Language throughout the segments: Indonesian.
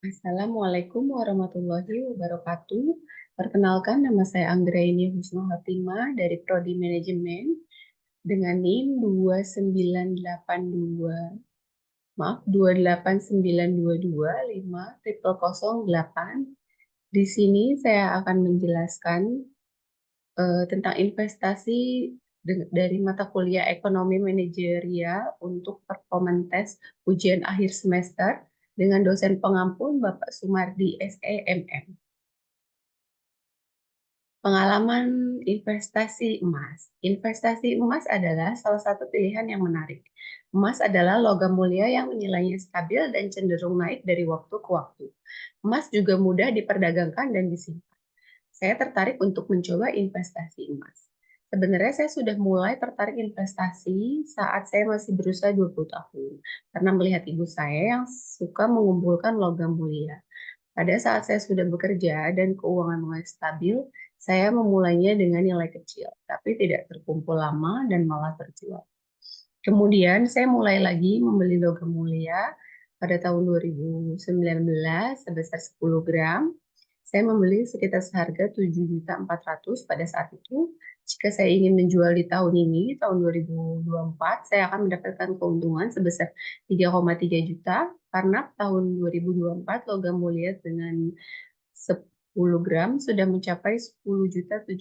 Assalamualaikum warahmatullahi wabarakatuh. Perkenalkan, nama saya Anggraini Husnu Hatimah dari Prodi Manajemen dengan NIM 2982, maaf 2892250008. Di sini saya akan menjelaskan tentang investasi dari mata kuliah Ekonomi Manajerial untuk performance test ujian akhir semester dengan dosen pengampu Bapak Sumardi SEMM. Pengalaman investasi emas. Investasi emas adalah salah satu pilihan yang menarik. Emas adalah logam mulia yang nilainya stabil dan cenderung naik dari waktu ke waktu. Emas juga mudah diperdagangkan dan disimpan. Saya tertarik untuk mencoba investasi emas. Sebenarnya saya sudah mulai tertarik investasi saat saya masih berusia 20 tahun, karena melihat ibu saya yang suka mengumpulkan logam mulia. Pada saat saya sudah bekerja dan keuangan mulai stabil, saya memulainya dengan nilai kecil, tapi tidak terkumpul lama dan malah terjual. Kemudian saya mulai lagi membeli logam mulia pada tahun 2019 sebesar 10 gram. Saya membeli sekitar seharga 7.400.000 pada saat itu. Jika saya ingin menjual di tahun ini, tahun 2024, saya akan mendapatkan keuntungan sebesar 3,3 juta karena tahun 2024 logam mulia dengan 10 gram sudah mencapai 10.700.000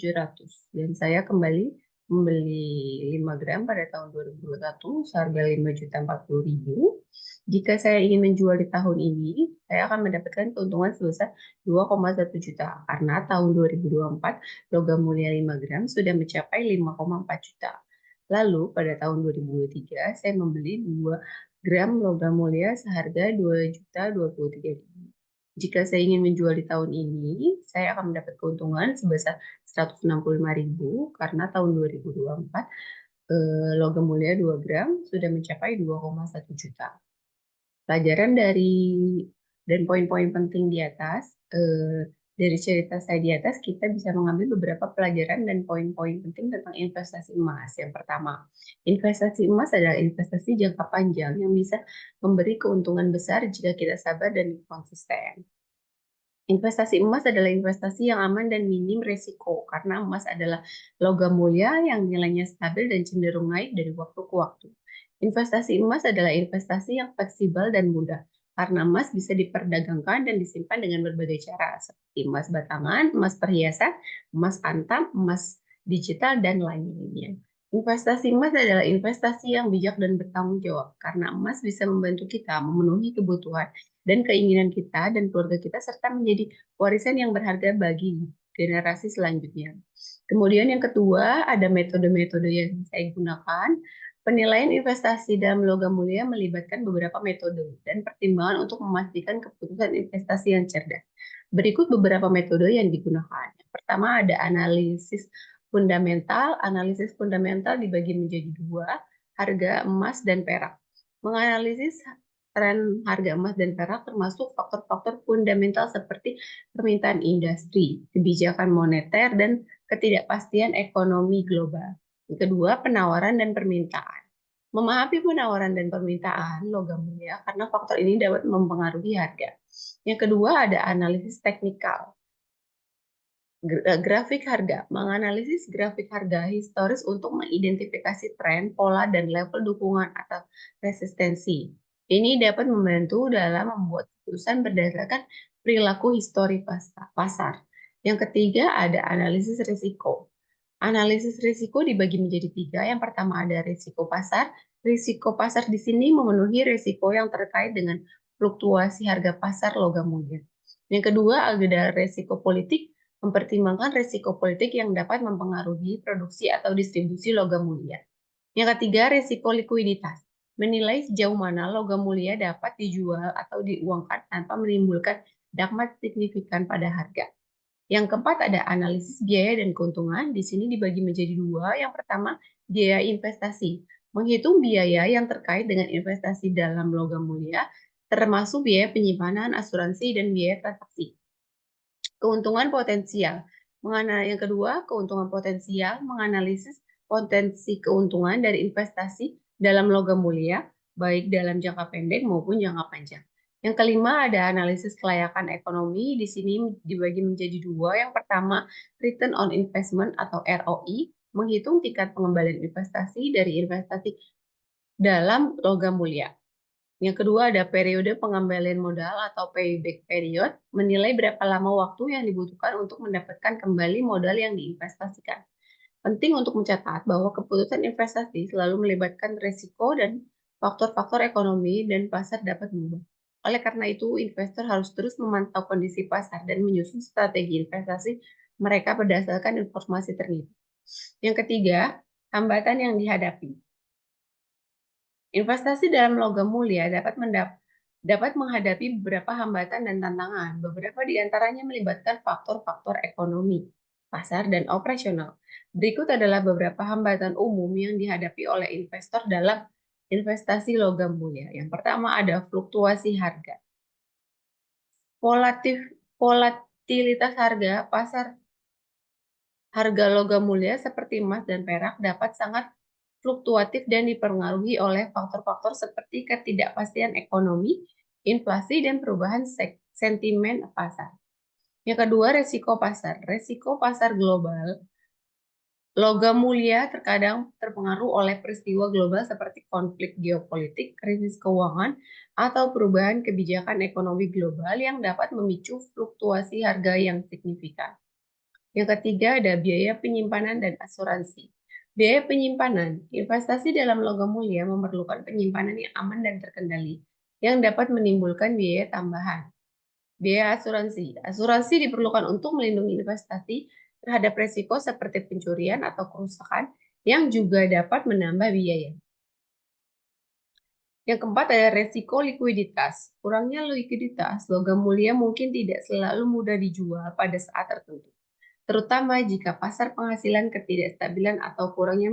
dan saya kembali membeli 5 gram pada tahun 2021 seharga 5.040.000. Jika saya ingin menjual di tahun ini, saya akan mendapatkan keuntungan sebesar 2,1 juta karena tahun 2024 logam mulia 5 gram sudah mencapai 5,4 juta. Lalu pada tahun 2023 saya membeli 2 gram logam mulia seharga 2.023.000. Jika saya ingin menjual di tahun ini, saya akan mendapat keuntungan sebesar 165.000 karena tahun 2024 logam mulia 2 gram sudah mencapai 2,1 juta. Pelajaran dan poin-poin penting di atas, dari cerita saya di atas, kita bisa mengambil beberapa pelajaran dan poin-poin penting tentang investasi emas. Yang pertama, investasi emas adalah investasi jangka panjang yang bisa memberi keuntungan besar jika kita sabar dan konsisten. Investasi emas adalah investasi yang aman dan minim risiko karena emas adalah logam mulia yang nilainya stabil dan cenderung naik dari waktu ke waktu. Investasi emas adalah investasi yang fleksibel dan mudah karena emas bisa diperdagangkan dan disimpan dengan berbagai cara seperti emas batangan, emas perhiasan, emas antam, emas digital, dan lain-lainnya. Investasi emas adalah investasi yang bijak dan bertanggung jawab karena emas bisa membantu kita memenuhi kebutuhan dan keinginan kita dan keluarga kita serta menjadi warisan yang berharga bagi generasi selanjutnya. Kemudian yang kedua, ada metode-metode yang saya gunakan. Penilaian investasi dalam logam mulia melibatkan beberapa metode dan pertimbangan untuk memastikan keputusan investasi yang cerdas. Berikut beberapa metode yang digunakan. Yang pertama ada analisis fundamental. Analisis fundamental dibagi menjadi dua, harga emas dan perak. Menganalisis tren harga emas dan perak termasuk faktor-faktor fundamental seperti permintaan industri, kebijakan moneter, dan ketidakpastian ekonomi global. Yang kedua, penawaran dan permintaan. Memahami penawaran dan permintaan logam mulia karena faktor ini dapat mempengaruhi harga. Yang kedua, ada analisis teknikal. Grafik harga, menganalisis grafik harga historis untuk mengidentifikasi tren, pola, dan level dukungan atau resistensi. Ini dapat membantu dalam membuat keputusan berdasarkan perilaku histori pasar. Yang ketiga ada analisis risiko. Analisis risiko dibagi menjadi tiga. Yang pertama ada risiko pasar. Risiko pasar di sini memenuhi risiko yang terkait dengan fluktuasi harga pasar logam mulia. Yang kedua ada risiko politik, mempertimbangkan risiko politik yang dapat mempengaruhi produksi atau distribusi logam mulia. Yang ketiga, risiko likuiditas. Menilai sejauh mana logam mulia dapat dijual atau diuangkan tanpa menimbulkan dampak signifikan pada harga. Yang keempat ada analisis biaya dan keuntungan. Di sini dibagi menjadi dua. Yang pertama, biaya investasi. Menghitung biaya yang terkait dengan investasi dalam logam mulia, termasuk biaya penyimpanan, asuransi, dan biaya transaksi. Keuntungan potensial. Yang kedua, keuntungan potensial menganalisis potensi keuntungan dari investasi dalam logam mulia, baik dalam jangka pendek maupun jangka panjang. Yang kelima ada analisis kelayakan ekonomi. Di sini dibagi menjadi dua. Yang pertama, return on investment atau ROI, menghitung tingkat pengembalian investasi dari investasi dalam logam mulia. Yang kedua ada periode pengembalian modal atau payback period, menilai berapa lama waktu yang dibutuhkan untuk mendapatkan kembali modal yang diinvestasikan. Penting untuk mencatat bahwa keputusan investasi selalu melibatkan risiko dan faktor-faktor ekonomi dan pasar dapat berubah. Oleh karena itu, investor harus terus memantau kondisi pasar dan menyusun strategi investasi mereka berdasarkan informasi terkini. Yang ketiga, hambatan yang dihadapi. Investasi dalam logam mulia dapat menghadapi beberapa hambatan dan tantangan. Beberapa di antaranya melibatkan faktor-faktor ekonomi, pasar, dan operasional. Berikut adalah beberapa hambatan umum yang dihadapi oleh investor dalam investasi logam mulia. Yang pertama ada fluktuasi harga. Volatilitas harga pasar harga logam mulia seperti emas dan perak dapat sangat fluktuatif dan dipengaruhi oleh faktor-faktor seperti ketidakpastian ekonomi, inflasi, dan perubahan sentimen pasar. Yang kedua, resiko pasar. Resiko pasar global. Logam mulia terkadang terpengaruh oleh peristiwa global seperti konflik geopolitik, krisis keuangan, atau perubahan kebijakan ekonomi global yang dapat memicu fluktuasi harga yang signifikan. Yang ketiga ada biaya penyimpanan dan asuransi. Biaya penyimpanan, investasi dalam logam mulia memerlukan penyimpanan yang aman dan terkendali, yang dapat menimbulkan biaya tambahan. Biaya asuransi. Asuransi diperlukan untuk melindungi investasi terhadap risiko seperti pencurian atau kerusakan yang juga dapat menambah biaya. Yang keempat ada resiko likuiditas. Kurangnya likuiditas, logam mulia mungkin tidak selalu mudah dijual pada saat tertentu, terutama jika pasar penghasilan ketidakstabilan atau kurangnya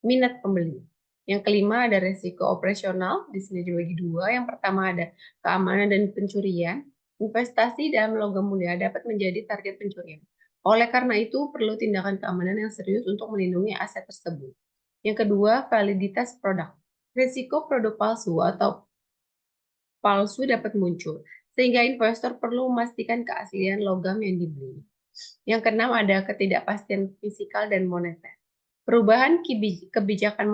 minat pembeli. Yang kelima ada resiko operasional, di sini dibagi dua. Yang pertama ada keamanan dan pencurian. Investasi dalam logam mulia dapat menjadi target pencurian. Oleh karena itu, perlu tindakan keamanan yang serius untuk melindungi aset tersebut. Yang kedua, validitas produk. Risiko produk palsu atau palsu dapat muncul, sehingga investor perlu memastikan keaslian logam yang dibeli. Yang keenam ada ketidakpastian fiskal dan moneter. Perubahan kebijakan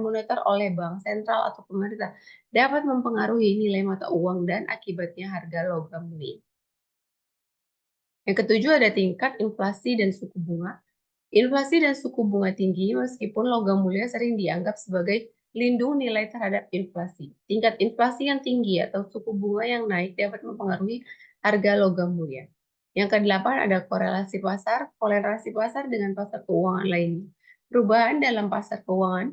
moneter oleh bank sentral atau pemerintah dapat mempengaruhi nilai mata uang dan akibatnya harga logam mulia. Yang ketujuh ada tingkat inflasi dan suku bunga. Inflasi dan suku bunga tinggi meskipun logam mulia sering dianggap sebagai lindung nilai terhadap inflasi. Tingkat inflasi yang tinggi atau suku bunga yang naik dapat mempengaruhi harga logam mulia. Yang kedelapan ada korelasi pasar dengan pasar keuangan lainnya. Perubahan dalam pasar keuangan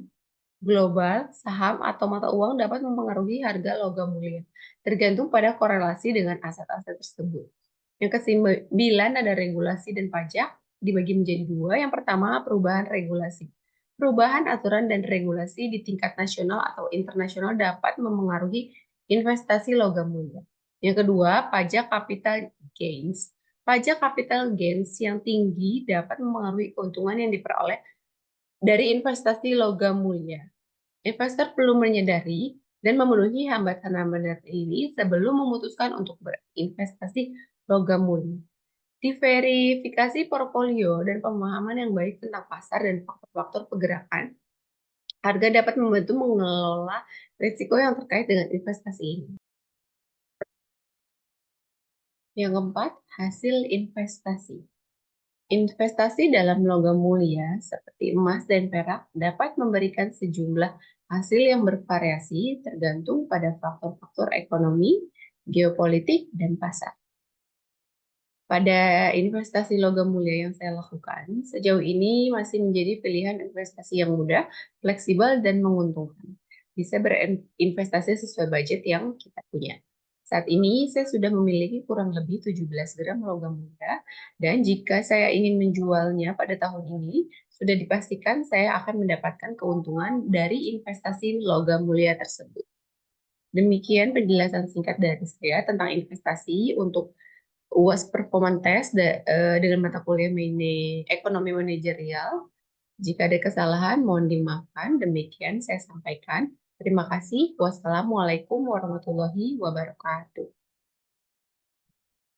global, saham, atau mata uang dapat mempengaruhi harga logam mulia, tergantung pada korelasi dengan aset-aset tersebut. Yang kesembilan ada regulasi dan pajak, dibagi menjadi dua. Yang pertama, perubahan regulasi. Perubahan aturan dan regulasi di tingkat nasional atau internasional dapat mempengaruhi investasi logam mulia. Yang kedua, pajak capital gains. Pajak capital gains yang tinggi dapat mempengaruhi keuntungan yang diperoleh dari investasi logam mulia. Investor perlu menyadari dan memenuhi hambatan-hambatan ini sebelum memutuskan untuk berinvestasi logam mulia. Diverifikasi portofolio dan pemahaman yang baik tentang pasar dan faktor-faktor pergerakan harga dapat membantu mengelola risiko yang terkait dengan investasi ini. Yang keempat, hasil investasi. Investasi dalam logam mulia seperti emas dan perak dapat memberikan sejumlah hasil yang bervariasi tergantung pada faktor-faktor ekonomi, geopolitik, dan pasar. Pada investasi logam mulia yang saya lakukan, sejauh ini masih menjadi pilihan investasi yang mudah, fleksibel, dan menguntungkan. Bisa berinvestasi sesuai budget yang kita punya. Saat ini saya sudah memiliki kurang lebih 17 gram logam mulia, dan jika saya ingin menjualnya pada tahun ini, sudah dipastikan saya akan mendapatkan keuntungan dari investasi logam mulia tersebut. Demikian penjelasan singkat dari saya tentang investasi untuk UAS Performance Test dengan mata kuliah ekonomi manajerial. Jika ada kesalahan, mohon dimaafkan. Demikian saya sampaikan. Terima kasih. Wassalamualaikum warahmatullahi wabarakatuh.